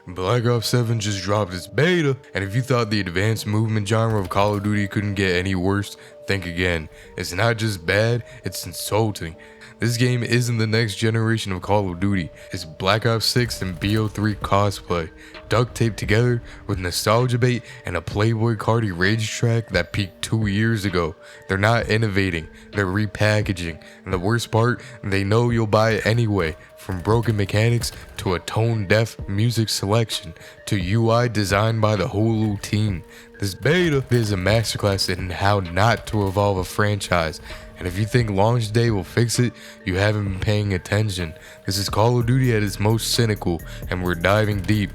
Black Ops 7 just dropped its beta, and if you thought the advanced movement genre of Call of Duty couldn't get any worse, think again. It's not just bad, it's insulting. This game isn't the next generation of Call of Duty, it's Black Ops 6 and BO3 cosplay, duct taped together with nostalgia bait and a Playboy Cardi rage track that peaked 2 years ago. They're not innovating, they're repackaging, and the worst part, they know you'll buy it anyway. From broken mechanics to a tone-deaf music selection to UI designed by the Hulu team. This beta is a masterclass in how not to evolve a franchise. And if you think launch day will fix it, you haven't been paying attention. This is Call of Duty at its most cynical, and we're diving deep.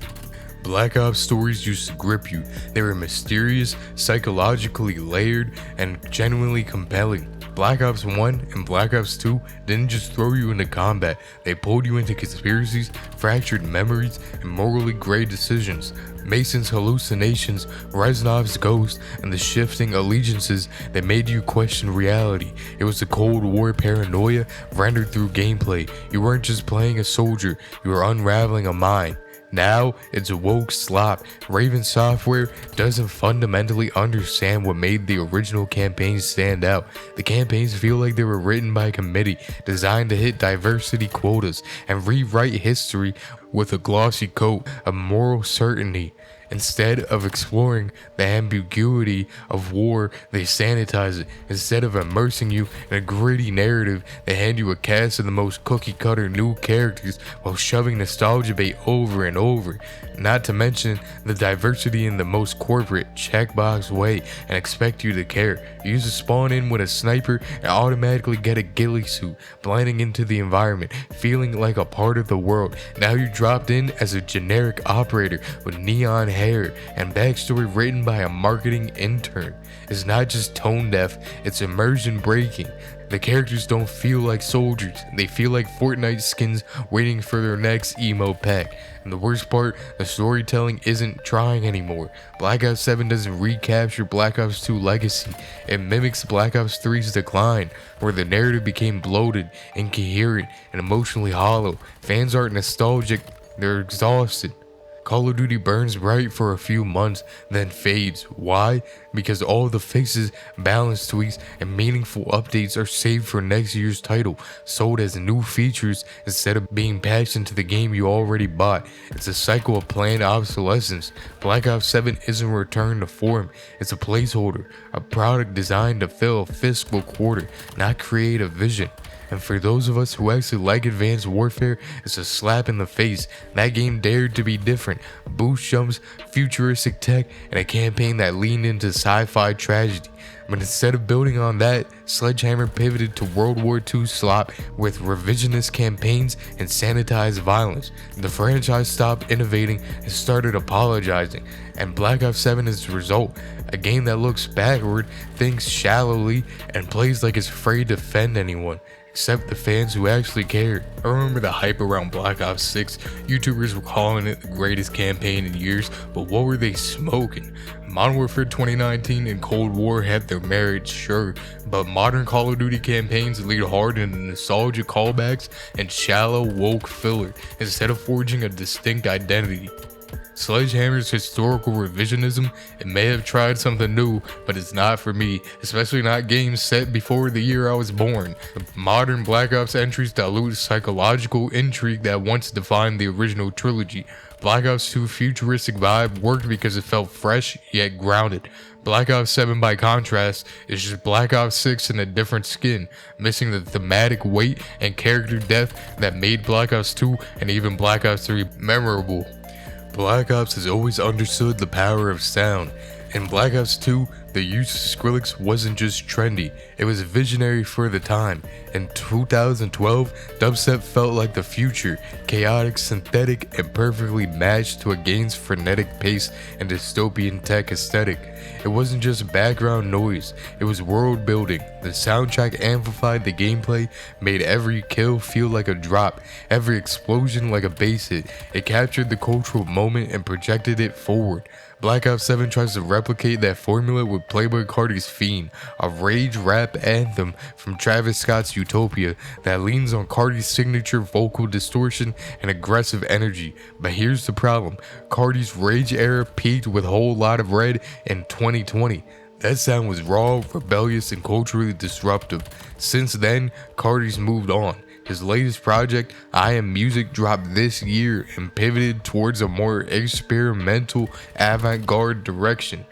Black Ops stories used to grip you. They were mysterious, psychologically layered, and genuinely compelling. Black Ops 1 and Black Ops 2 didn't just throw you into combat, they pulled you into conspiracies, fractured memories, and morally gray decisions. Mason's hallucinations, Reznov's ghost, and the shifting allegiances that made you question reality. It was the Cold War paranoia rendered through gameplay. You weren't just playing a soldier, you were unraveling a mind. Now, it's woke slop. Raven Software doesn't fundamentally understand what made the original campaigns stand out. The campaigns feel like they were written by a committee designed to hit diversity quotas and rewrite history with a glossy coat of moral certainty. Instead of exploring the ambiguity of war, they sanitize it. Instead of immersing you in a gritty narrative, they hand you a cast of the most cookie-cutter new characters while shoving nostalgia bait over and over. Not to mention the diversity in the most corporate, checkbox way and expect you to care. You used to spawn in with a sniper and automatically get a ghillie suit, blending into the environment, feeling like a part of the world. Now you dropped in as a generic operator with neon hair and backstory written by a marketing intern. It's not just tone deaf, it's immersion breaking. The characters don't feel like soldiers, they feel like Fortnite skins waiting for their next emo pack. And the worst part, the storytelling isn't trying anymore. Black Ops 7 doesn't recapture Black Ops 2 legacy, it mimics Black Ops 3's decline, where the narrative became bloated, incoherent, and emotionally hollow. Fans aren't nostalgic, they're exhausted. Call of Duty burns bright for a few months, then fades. Why? Because all the fixes, balance tweaks, and meaningful updates are saved for next year's title, sold as new features instead of being patched into the game you already bought. It's a cycle of planned obsolescence. Black Ops 7 isn't a return to form, it's a placeholder, a product designed to fill a fiscal quarter, not create a vision. And for those of us who actually like advanced warfare, it's a slap in the face. That game dared to be different. Boost jumps, futuristic tech, and a campaign that leaned into sci-fi tragedy. But instead of building on that, Sledgehammer pivoted to World War II slop with revisionist campaigns and sanitized violence. The franchise stopped innovating and started apologizing, and Black Ops 7 is the result. A game that looks backward, thinks shallowly, and plays like it's afraid to offend anyone, except the fans who actually cared. I remember the hype around Black Ops 6, YouTubers were calling it the greatest campaign in years, but what were they smoking? Modern Warfare 2019 and Cold War had their merits, sure, but modern Call of Duty campaigns lead hard into nostalgia callbacks and shallow woke filler, instead of forging a distinct identity. Sledgehammer's historical revisionism, it may have tried something new, but it's not for me, especially not games set before the year I was born. The modern Black Ops entries dilute psychological intrigue that once defined the original trilogy. Black Ops 2's futuristic vibe worked because it felt fresh yet grounded. Black Ops 7 by contrast is just Black Ops 6 in a different skin, missing the thematic weight and character depth that made Black Ops 2 and even Black Ops 3 memorable. Black Ops has always understood the power of sound. In Black Ops 2, the use of Skrillex wasn't just trendy, it was visionary for the time. In 2012, dubstep felt like the future, chaotic, synthetic, and perfectly matched to a game's frenetic pace and dystopian tech aesthetic. It wasn't just background noise, it was world building. The soundtrack amplified the gameplay, made every kill feel like a drop, every explosion like a bass hit. It captured the cultural moment and projected it forward. Black Ops 7 tries to replicate that formula with Playboi Carti's Fiend, a rage rap anthem from Travis Scott's Utopia that leans on Carti's signature vocal distortion and aggressive energy. But here's the problem, Carti's rage era peaked with Whole Lot of Red in 2020. That sound was raw, rebellious, and culturally disruptive. Since then, Carti's moved on. His latest project, I Am Music, dropped this year and pivoted towards a more experimental, avant-garde direction.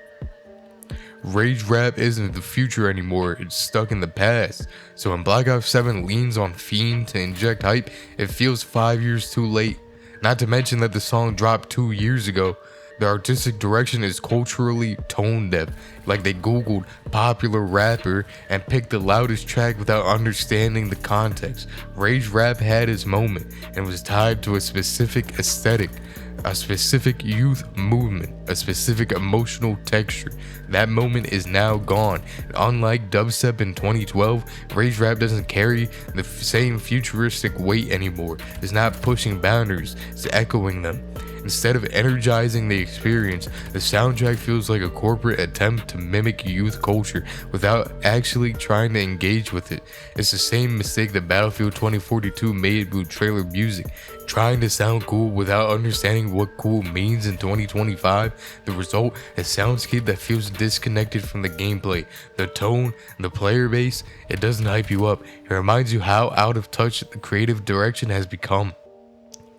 Rage rap isn't the future anymore, it's stuck in the past. So when Black Ops 7 leans on Fiend to inject hype, it feels 5 years too late. Not to mention that the song dropped 2 years ago. The artistic direction is culturally tone deaf, like they googled popular rapper and picked the loudest track without understanding the context. Rage rap had its moment and was tied to a specific aesthetic, a specific youth movement, a specific emotional texture. That moment is now gone. Unlike dubstep in 2012, rage rap doesn't carry the same futuristic weight anymore. It's not pushing boundaries, it's echoing them. Instead of energizing the experience, the soundtrack feels like a corporate attempt to mimic youth culture without actually trying to engage with it. It's the same mistake that Battlefield 2042 made with trailer music, trying to sound cool without understanding what cool means in 2025. The result is soundscape that feels disconnected from the gameplay, the tone, the player base. It doesn't hype you up. It reminds you how out of touch the creative direction has become.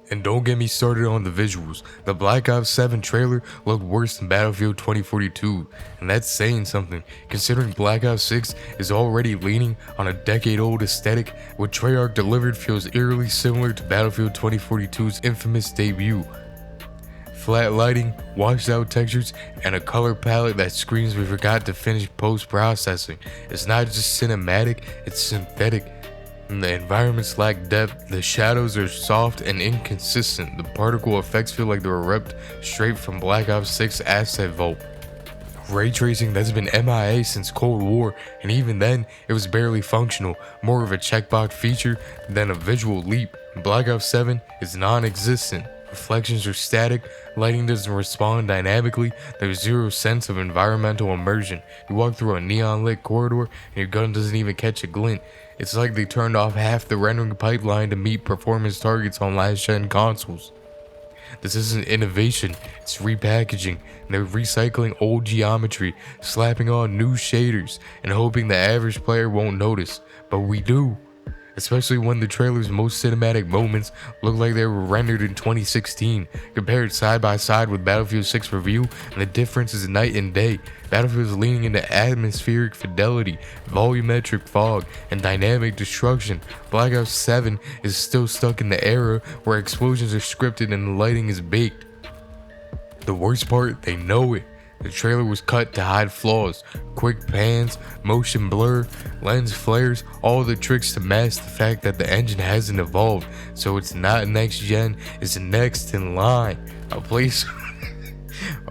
And don't get me started on the visuals. The Black Ops 7 trailer looked worse than Battlefield 2042, and that's saying something, considering Black Ops 6 is already leaning on a decade-old aesthetic. What Treyarch delivered feels eerily similar to Battlefield 2042's infamous debut. Flat lighting, washed out textures, and a color palette that screams we forgot to finish post-processing. It's not just cinematic, it's synthetic. The environments lack depth, the shadows are soft and inconsistent, the particle effects feel like they were ripped straight from Black Ops 6 Asset Vault. Ray tracing that's been MIA since Cold War, and even then, it was barely functional, more of a checkbox feature than a visual leap. Black Ops 7 is non-existent. Reflections are static, lighting doesn't respond dynamically, there's zero sense of environmental immersion. You walk through a neon lit corridor and your gun doesn't even catch a glint. It's like they turned off half the rendering pipeline to meet performance targets on last gen consoles. This isn't innovation, it's repackaging. They're recycling old geometry, slapping on new shaders, and hoping the average player won't notice. But we do. Especially when the trailer's most cinematic moments look like they were rendered in 2016. Compared side by side with Battlefield 6 Review, and the difference is night and day. Battlefield is leaning into atmospheric fidelity, volumetric fog, and dynamic destruction. Black Ops 7 is still stuck in the era where explosions are scripted and the lighting is baked. The worst part, they know it. The trailer was cut to hide flaws, quick pans, motion blur, lens flares, all the tricks to mask the fact that the engine hasn't evolved, so it's not next gen, it's next in line. A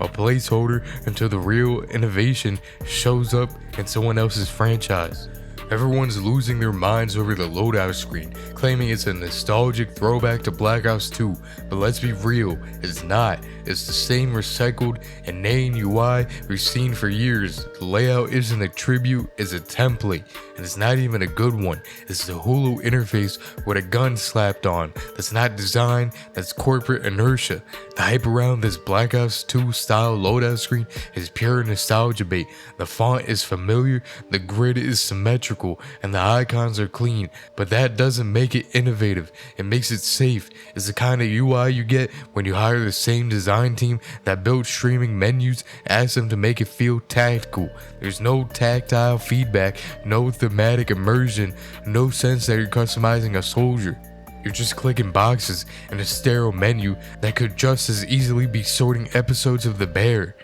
placeholder until the real innovation shows up in someone else's franchise. Everyone's losing their minds over the loadout screen, claiming it's a nostalgic throwback to Black Ops 2, but let's be real, it's not. It's the same recycled, inane UI we've seen for years. The layout isn't a tribute, it's a template, and it's not even a good one. It's the Hulu interface with a gun slapped on. That's not design, that's corporate inertia. The hype around this Black Ops 2 style loadout screen is pure nostalgia bait. The font is familiar, the grid is symmetrical, and the icons are clean, but that doesn't make it innovative. It makes it safe. It's the kind of UI you get when you hire the same design team that built streaming menus, ask them to make it feel tactical. There's no tactile feedback, no thematic immersion, no sense that you're customizing a soldier. You're just clicking boxes in a sterile menu that could just as easily be sorting episodes of The Bear.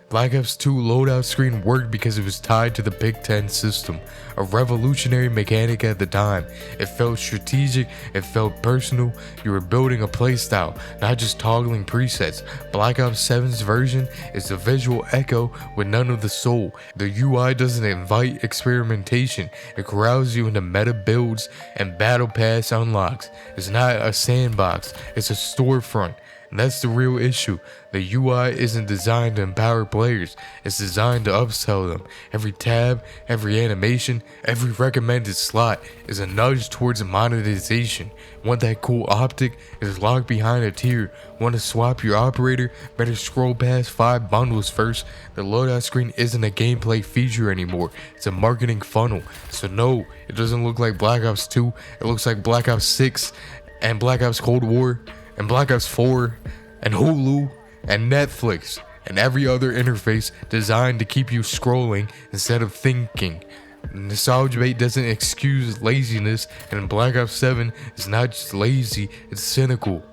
Black Ops 2 loadout screen worked because it was tied to the Big Ten system, a revolutionary mechanic at the time. It felt strategic, it felt personal, you were building a playstyle, not just toggling presets. Black Ops 7's version is a visual echo with none of the soul. The UI doesn't invite experimentation, it corrals you into meta builds and battle pass unlocks. It's not a sandbox, it's a storefront. And that's the real issue. The UI isn't designed to empower players, it's designed to upsell them. Every tab, every animation, every recommended slot is a nudge towards monetization. Want that cool optic? Is locked behind a tier. Want to swap your operator? Better scroll past 5 bundles first. The loadout screen isn't a gameplay feature anymore, it's a marketing funnel. So no, it doesn't look like Black Ops 2, it looks like Black Ops 6 and Black Ops Cold War and Black Ops 4 and Hulu and Netflix and every other interface designed to keep you scrolling instead of thinking. Nostalgia bait doesn't excuse laziness, and Black Ops 7 is not just lazy, it's cynical.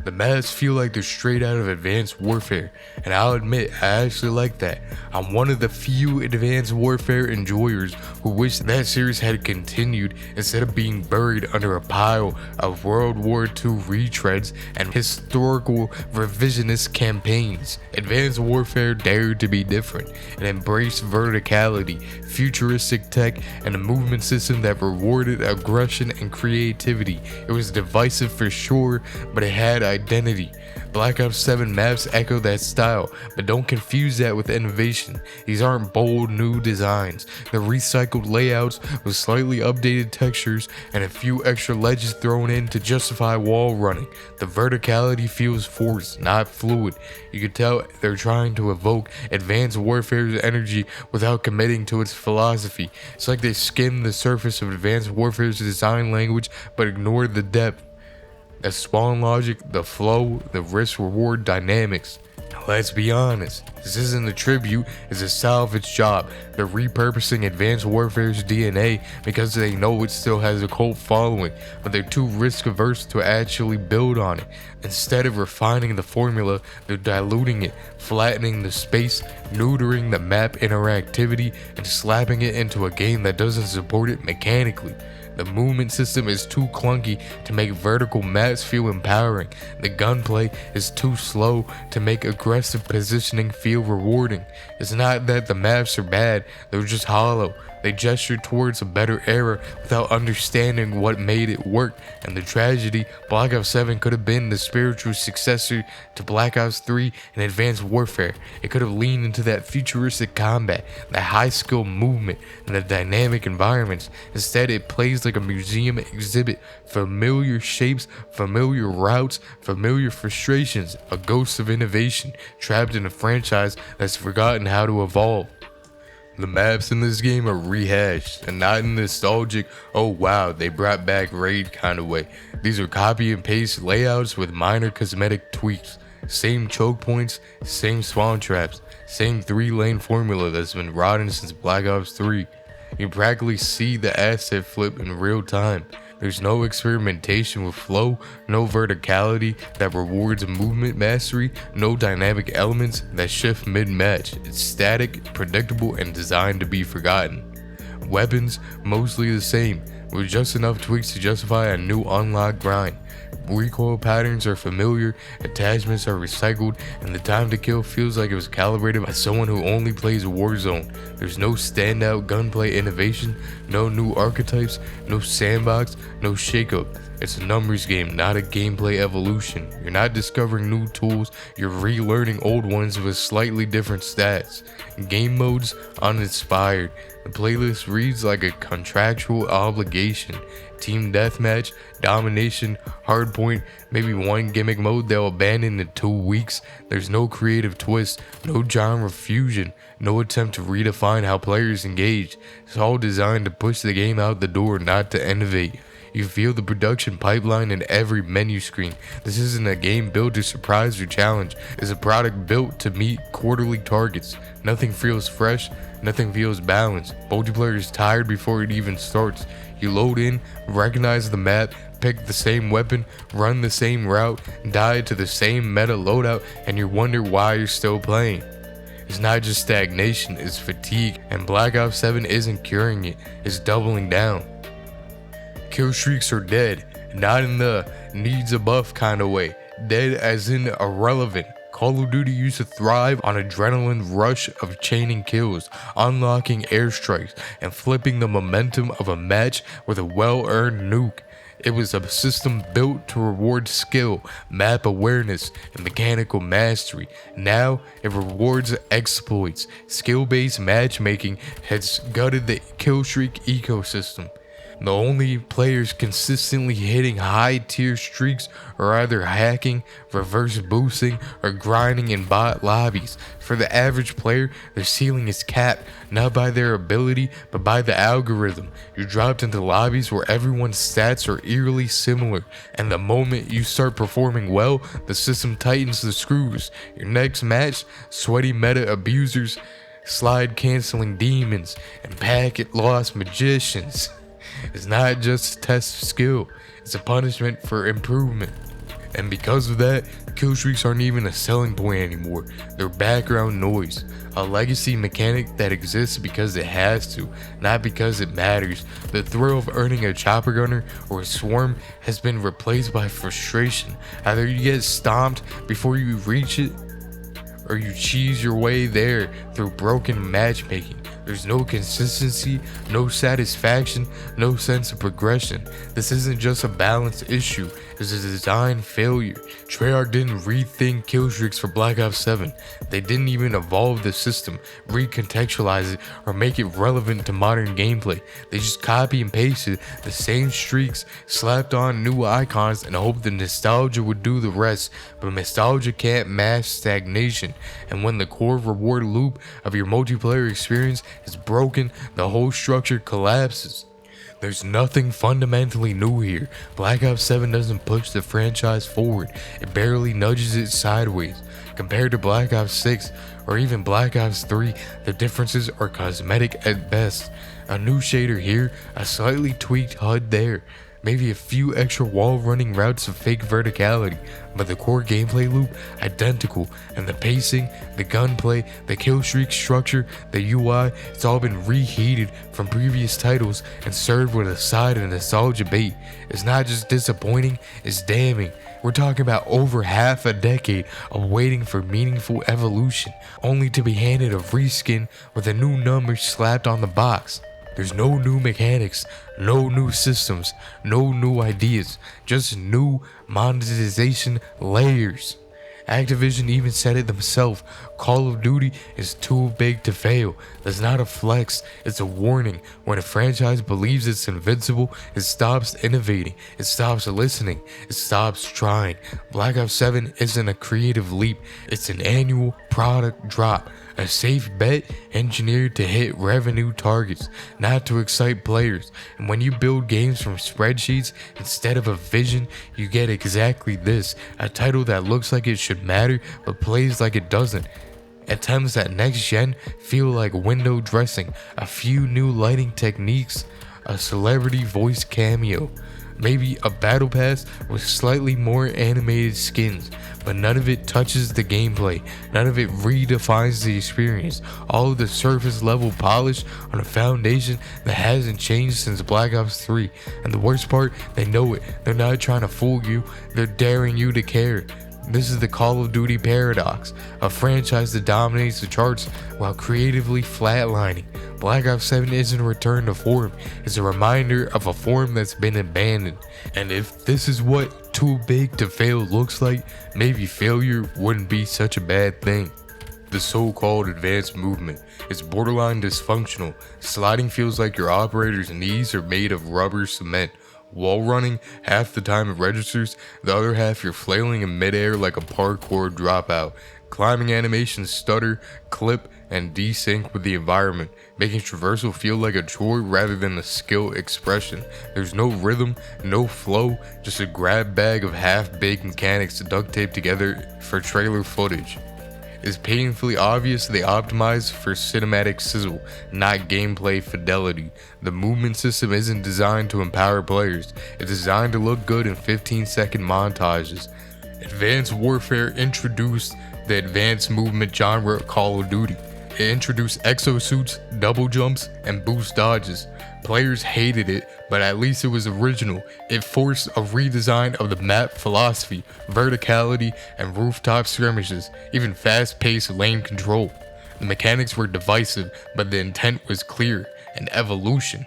The maps feel like they're straight out of Advanced Warfare, and I'll admit I actually like that. I'm one of the few Advanced Warfare enjoyers who wish that series had continued instead of being buried under a pile of World War II retreads and historical revisionist campaigns. Advanced Warfare dared to be different and embraced verticality, futuristic tech, and a movement system that rewarded aggression and creativity. It was divisive for sure, but it had identity. Black Ops 7 maps echo that style, but don't confuse that with innovation. These aren't bold new designs. They're recycled layouts with slightly updated textures and a few extra ledges thrown in to justify wall running. The verticality feels forced, not fluid. You can tell they're trying to evoke Advanced Warfare's energy without committing to its philosophy. It's like they skimmed the surface of Advanced Warfare's design language but ignored the depth. The spawn logic, the flow, the risk-reward dynamics. Let's be honest, this isn't a tribute, it's a salvage job. They're repurposing Advanced Warfare's DNA because they know it still has a cult following, but they're too risk-averse to actually build on it. Instead of refining the formula, they're diluting it, flattening the space, neutering the map interactivity, and slapping it into a game that doesn't support it mechanically. The movement system is too clunky to make vertical maps feel empowering. The gunplay is too slow to make aggressive positioning feel rewarding. It's not that the maps are bad, they're just hollow. They gesture towards a better era without understanding what made it work, and the tragedy, Black Ops 7 could have been the spiritual successor to Black Ops 3 and Advanced Warfare. It could have leaned into that futuristic combat, that high-skill movement, and the dynamic environments. Instead, it plays like a museum exhibit, familiar shapes, familiar routes, familiar frustrations, a ghost of innovation, trapped in a franchise that's forgotten how to evolve. The maps in this game are rehashed, and not in the nostalgic, oh wow, they brought back Raid kind of way. These are copy and paste layouts with minor cosmetic tweaks. Same choke points, same spawn traps, same 3-lane formula that's been rotten since Black Ops 3. You can practically see the asset flip in real time. There's no experimentation with flow, no verticality that rewards movement mastery, no dynamic elements that shift mid-match. It's static, predictable, and designed to be forgotten. Weapons, mostly the same, with just enough tweaks to justify a new unlock grind. Recoil patterns are familiar, attachments are recycled, and the time to kill feels like it was calibrated by someone who only plays Warzone. There's no standout gunplay innovation, no new archetypes, no sandbox, no shakeup. It's a numbers game, not a gameplay evolution. You're not discovering new tools, you're relearning old ones with slightly different stats. Game modes, uninspired. The playlist reads like a contractual obligation. Team deathmatch, domination, hardpoint, maybe one gimmick mode they'll abandon in 2 weeks. There's no creative twist, no genre fusion, no attempt to redefine how players engage. It's all designed to push the game out the door, not to innovate. You feel the production pipeline in every menu screen. This isn't a game built to surprise or challenge. It's a product built to meet quarterly targets. Nothing feels fresh, nothing feels balanced. Multiplayer is tired before it even starts. You load in, recognize the map, pick the same weapon, run the same route, die to the same meta loadout, and you wonder why you're still playing. It's not just stagnation, it's fatigue, and Black Ops 7 isn't curing it, it's doubling down. Killstreaks are dead, not in the needs a buff kind of way, dead as in irrelevant. Call of Duty used to thrive on adrenaline rush of chaining kills, unlocking airstrikes, and flipping the momentum of a match with a well-earned nuke. It was a system built to reward skill, map awareness, and mechanical mastery. Now, it rewards exploits. Skill-based matchmaking has gutted the Killstreak ecosystem. The only players consistently hitting high tier streaks are either hacking, reverse boosting, or grinding in bot lobbies. For the average player, their ceiling is capped not by their ability but by the algorithm. You're dropped into lobbies where everyone's stats are eerily similar, and the moment you start performing well, the system tightens the screws. Your next match, sweaty meta abusers, slide canceling demons, and packet lost magicians. It's not just a test of skill, it's a punishment for improvement. And because of that, killstreaks aren't even a selling point anymore. They're background noise, a legacy mechanic that exists because it has to, not because it matters. The thrill of earning a chopper gunner or a swarm has been replaced by frustration. Either you get stomped before you reach it, or you cheese your way there through broken matchmaking. There's no consistency, no satisfaction, no sense of progression. This isn't just a balance issue, it's a design failure. Treyarch didn't rethink killstreaks for Black Ops 7. They didn't even evolve the system, recontextualize it, or make it relevant to modern gameplay. They just copy and pasted the same streaks, slapped on new icons, and hoped the nostalgia would do the rest. But nostalgia can't match stagnation, and when the core reward loop of your multiplayer experience is broken, the whole structure collapses. There's nothing fundamentally new here. Black Ops 7 doesn't push the franchise forward, it barely nudges it sideways. Compared to Black Ops 6 or even Black Ops 3, the differences are cosmetic at best. A new shader here, a slightly tweaked HUD there, maybe a few extra wall running routes of fake verticality, but the core gameplay loop identical, and the pacing, the gunplay, the killstreak structure, the UI, it's all been reheated from previous titles and served with a side of nostalgia bait. It's not just disappointing, it's damning. We're talking about over half a decade of waiting for meaningful evolution, only to be handed a reskin with a new number slapped on the box. There's no new mechanics, no new systems, no new ideas, just new monetization layers. Activision even said it themselves, Call of Duty is too big to fail. That's not a flex, it's a warning. When a franchise believes it's invincible, it stops innovating, it stops listening, it stops trying. Black Ops 7 isn't a creative leap, it's an annual product drop. A safe bet engineered to hit revenue targets, not to excite players. And when you build games from spreadsheets instead of a vision, you get exactly this. A title that looks like it should matter, but plays like it doesn't. Attempts at next gen feel like window dressing, a few new lighting techniques, a celebrity voice cameo. Maybe a battle pass with slightly more animated skins, but none of it touches the gameplay, none of it redefines the experience. All of the surface level polish on a foundation that hasn't changed since Black Ops 3. And the worst part, they know it. They're not trying to fool you, they're daring you to care. This is the Call of Duty paradox, a franchise that dominates the charts while creatively flatlining. Black Ops 7 isn't a return to form, it's a reminder of a form that's been abandoned. And if this is what too big to fail looks like, maybe failure wouldn't be such a bad thing. The so-called advanced movement is borderline dysfunctional. Sliding feels like your operator's knees are made of rubber cement. Wall running, half the time it registers, the other half you're flailing in midair like a parkour dropout. Climbing animations stutter, clip, and desync with the environment, making traversal feel like a chore rather than a skill expression. There's no rhythm, no flow, just a grab bag of half-baked mechanics duct taped together for trailer footage. It's painfully obvious they optimize for cinematic sizzle, not gameplay fidelity. The movement system isn't designed to empower players, it's designed to look good in 15-second montages. Advanced Warfare introduced the advanced movement genre of Call of Duty. It introduced exosuits, double jumps, and boost dodges. Players hated it, but at least it was original. It forced a redesign of the map philosophy, verticality, and rooftop skirmishes, even fast-paced lane control. The mechanics were divisive, but the intent was clear, an evolution.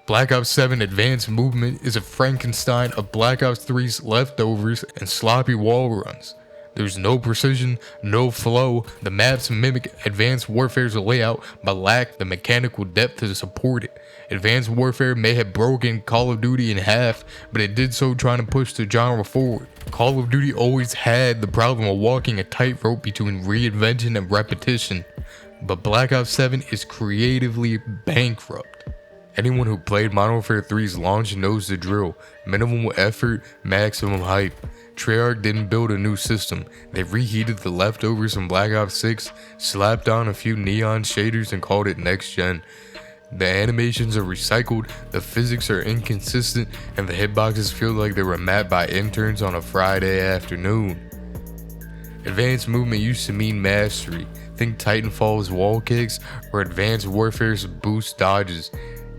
Black Ops 7 Advanced Movement is a Frankenstein of Black Ops 3's leftovers and sloppy wall runs. There's no precision, no flow. The maps mimic Advanced Warfare's layout but lack the mechanical depth to support it. Advanced Warfare may have broken Call of Duty in half, but it did so trying to push the genre forward. Call of Duty always had the problem of walking a tightrope between reinvention and repetition, but Black Ops 7 is creatively bankrupt. Anyone who played Modern Warfare 3's launch knows the drill. Minimal effort, maximum hype. Treyarch didn't build a new system. They reheated the leftovers from Black Ops 6, slapped on a few neon shaders and called it next gen. The animations are recycled, the physics are inconsistent, and the hitboxes feel like they were mapped by interns on a Friday afternoon. Advanced movement used to mean mastery. Think Titanfall's wall kicks or Advanced Warfare's boost dodges.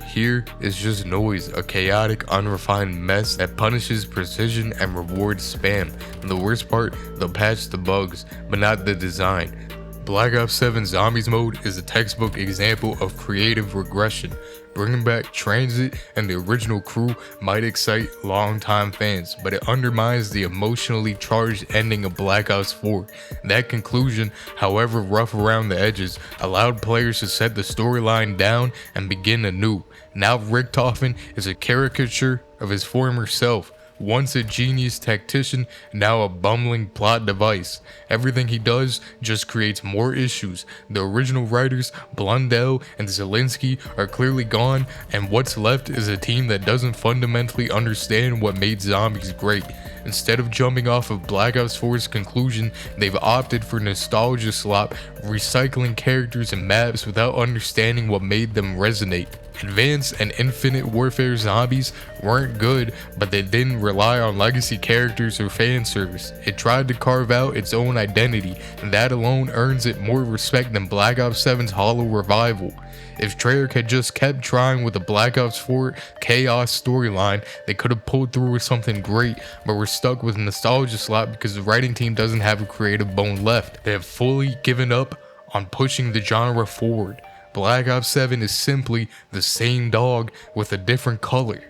Here is just noise, a chaotic, unrefined mess that punishes precision and rewards spam. And the worst part, they'll patch the bugs, but not the design. Black Ops 7 Zombies mode is a textbook example of creative regression. Bringing back Transit and the original crew might excite longtime fans, but it undermines the emotionally charged ending of Black Ops 4. That conclusion, however rough around the edges, allowed players to set the storyline down and begin anew. Now Richtofen is a caricature of his former self. Once a genius tactician, now a bumbling plot device. Everything he does just creates more issues. The original writers, Blundell and Zelensky, are clearly gone, and what's left is a team that doesn't fundamentally understand what made zombies great. Instead of jumping off of Black Ops 4's conclusion, they've opted for nostalgia slop, recycling characters and maps without understanding what made them resonate. Advanced and Infinite Warfare Zombies weren't good, but they didn't rely on legacy characters or fan service. It tried to carve out its own identity, and that alone earns it more respect than Black Ops 7's hollow revival. If Treyarch had just kept trying with the Black Ops 4 chaos storyline, they could have pulled through with something great, but we're stuck with nostalgia slop because the writing team doesn't have a creative bone left. They have fully given up on pushing the genre forward. Black Ops 7 is simply the same dog with a different color.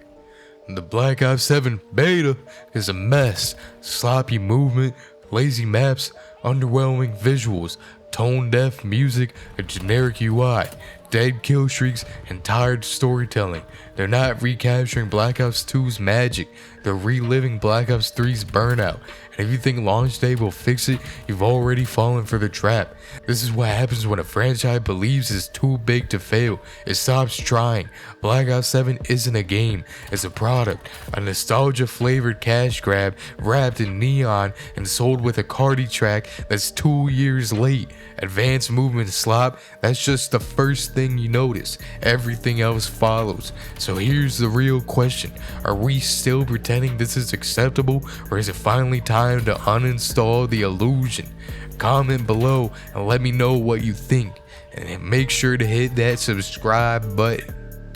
The Black Ops 7 beta is a mess. Sloppy movement, lazy maps, underwhelming visuals, tone-deaf music, a generic UI, dead killstreaks, and tired storytelling. They're not recapturing Black Ops 2's magic, they're reliving Black Ops 3's burnout. And if you think launch day will fix it, you've already fallen for the trap. This is what happens when a franchise believes it's too big to fail. It stops trying. Black Ops 7 isn't a game, it's a product. A nostalgia flavored cash grab wrapped in neon and sold with a Cardi track that's 2 years late. Advanced movement slop, that's just the first thing you notice. Everything else follows. So here's the real question. Are we still pretending this is acceptable, or is it finally time to uninstall the illusion? Comment below and let me know what you think. And make sure to hit that subscribe button.